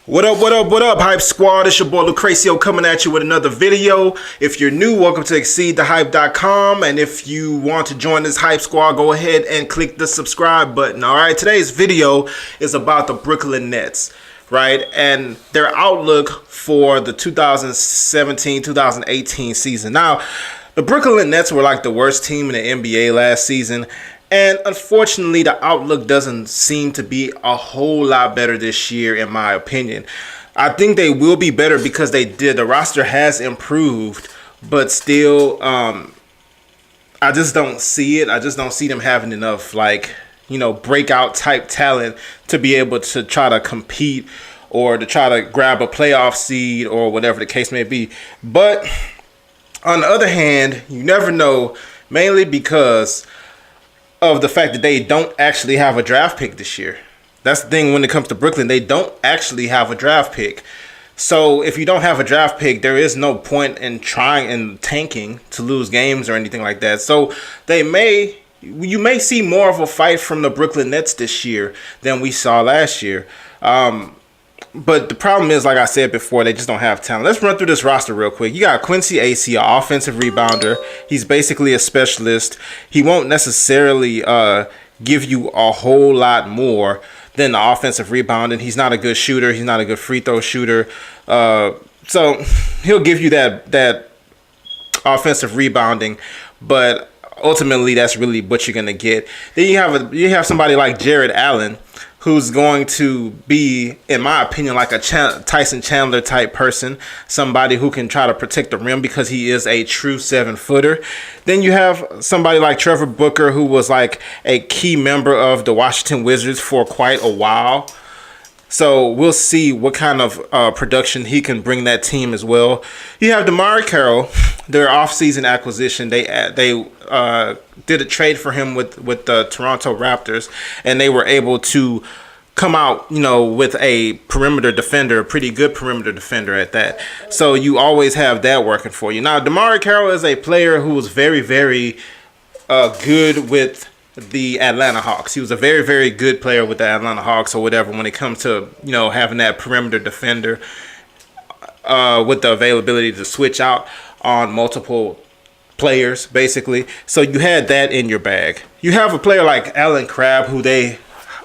What up, what up, what up, Hype Squad? It's your boy Lucrecio coming at you with another video. If you're new, welcome to ExceedTheHype.com. And if you want to join this Hype Squad, go ahead and click the subscribe button. Alright, today's video is about the Brooklyn Nets, right? And their outlook for the 2017-2018 season. Now, the Brooklyn Nets were like the worst team in the NBA last season. And unfortunately, the outlook doesn't seem to be a whole lot better this year, in my opinion. I think they will be better because the roster has improved, but still, I just don't see it. I just don't see them having enough, breakout type talent to be able to try to compete or to try to grab a playoff seed or whatever the case may be. But on the other hand, you never know, mainly because of the fact that they don't actually have a draft pick this year. That's the thing when it comes to Brooklyn. They don't actually have a draft pick. So if you don't have a draft pick, there is no point in trying and tanking to lose games or anything like that. So you may see more of a fight from the Brooklyn Nets this year than we saw last year. But the problem is, like I said before, they just don't have talent. Let's run through this roster real quick. You got Quincy Acy, an offensive rebounder. He's basically a specialist. He won't necessarily give you a whole lot more than the offensive rebounding. He's not a good shooter. He's not a good free throw shooter. So he'll give you that offensive rebounding, but ultimately that's really what you're gonna get. Then you have somebody like Jarrett Allen, who's going to be, in my opinion, like a Tyson Chandler type person, somebody who can try to protect the rim because he is a true 7-footer. Then you have somebody like Trevor Booker, who was like a key member of the Washington Wizards for quite a while. So we'll see what kind of production he can bring that team as well. You have DeMarre Carroll, their offseason acquisition. They did a trade for him with the Toronto Raptors, and they were able to come out, with a perimeter defender, a pretty good perimeter defender at that. So you always have that working for you. Now, DeMarre Carroll is a player who was very, very good with the Atlanta Hawks. He was a very, very good player with the Atlanta Hawks or whatever when it comes to, having that perimeter defender with the availability to switch out on multiple players, basically. So you had that in your bag. You have a player like Allen Crabbe, who they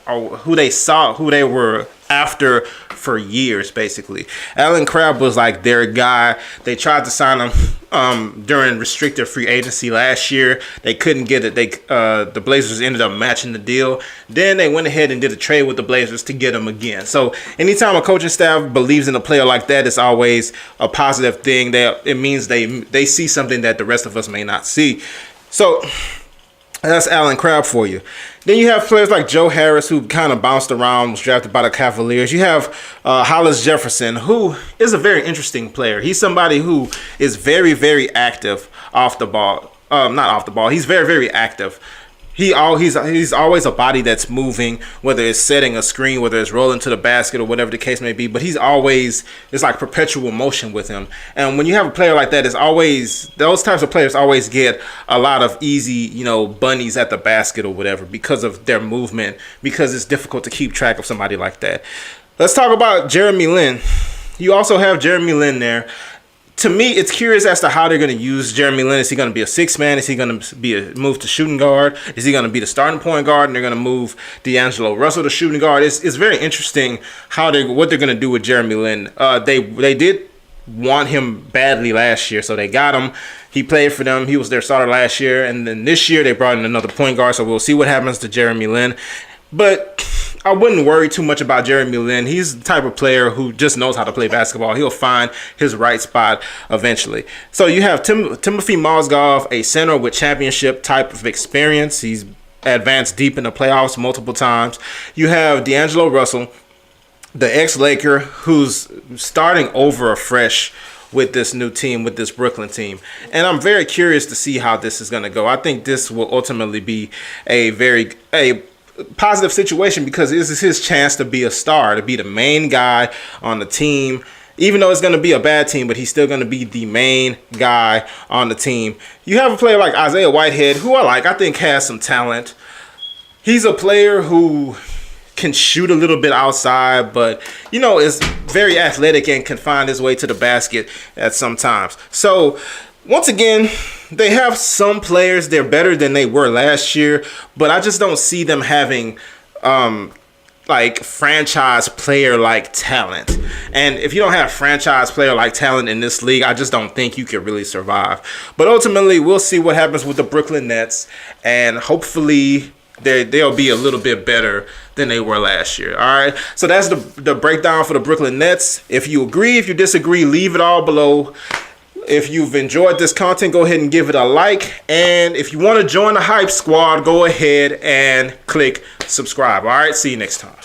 were after for years, basically. Allen Crabbe was like their guy. They tried to sign him during restricted free agency last year. They couldn't get it. The Blazers ended up matching the deal. Then they went ahead and did a trade with the Blazers to get him again. So anytime a coaching staff believes in a player like that, it's always a positive thing. It means they see something that the rest of us may not see. So that's Allen Crabbe for you. Then you have players like Joe Harris, who kind of bounced around, was drafted by the Cavaliers. You have Hollis Jefferson, who is a very interesting player. He's somebody who is very, very active off the ball. Not off the ball. He's very, very active. He's always a body that's moving, whether it's setting a screen, whether it's rolling to the basket or whatever the case may be. But it's like perpetual motion with him. And when you have a player like that, those types of players always get a lot of easy, bunnies at the basket or whatever because of their movement, because it's difficult to keep track of somebody like that. Let's talk about Jeremy Lin. You also have Jeremy Lin there. To me, it's curious as to how they're going to use Jeremy Lin. Is he going to be a six man? Is he going to be move to shooting guard? Is he going to be the starting point guard? And they're going to move D'Angelo Russell to shooting guard. It's very interesting what they're going to do with Jeremy Lin. They did want him badly last year, so they got him. He played for them. He was their starter last year, and then this year they brought in another point guard. So we'll see what happens to Jeremy Lin. But I wouldn't worry too much about Jeremy Lin. He's the type of player who just knows how to play basketball. He'll find his right spot eventually. So you have Timothy Mozgov, a center with championship type of experience. He's advanced deep in the playoffs multiple times. You have D'Angelo Russell, the ex-Laker, who's starting over afresh with this new team, with this Brooklyn team. And I'm very curious to see how this is going to go. I think this will ultimately be a positive situation because this is his chance to be a star, to be the main guy on the team. Even though it's going to be a bad team, but he's still going to be the main guy on the team. You have a player like Isaiah Whitehead, who I think has some talent. He's a player who can shoot a little bit outside, but is very athletic and can find his way to the basket at some times. So once again, they have some players, they're better than they were last year, but I just don't see them having like franchise player like talent. And if you don't have franchise player like talent in this league, I just don't think you could really survive. But ultimately, we'll see what happens with the Brooklyn Nets, and hopefully they'll be a little bit better than they were last year. All right, so that's the breakdown for the Brooklyn Nets. If you agree, if you disagree, leave it all below. If you've enjoyed this content, go ahead and give it a like. And if you want to join the Hype Squad, go ahead and click subscribe. All right, see you next time.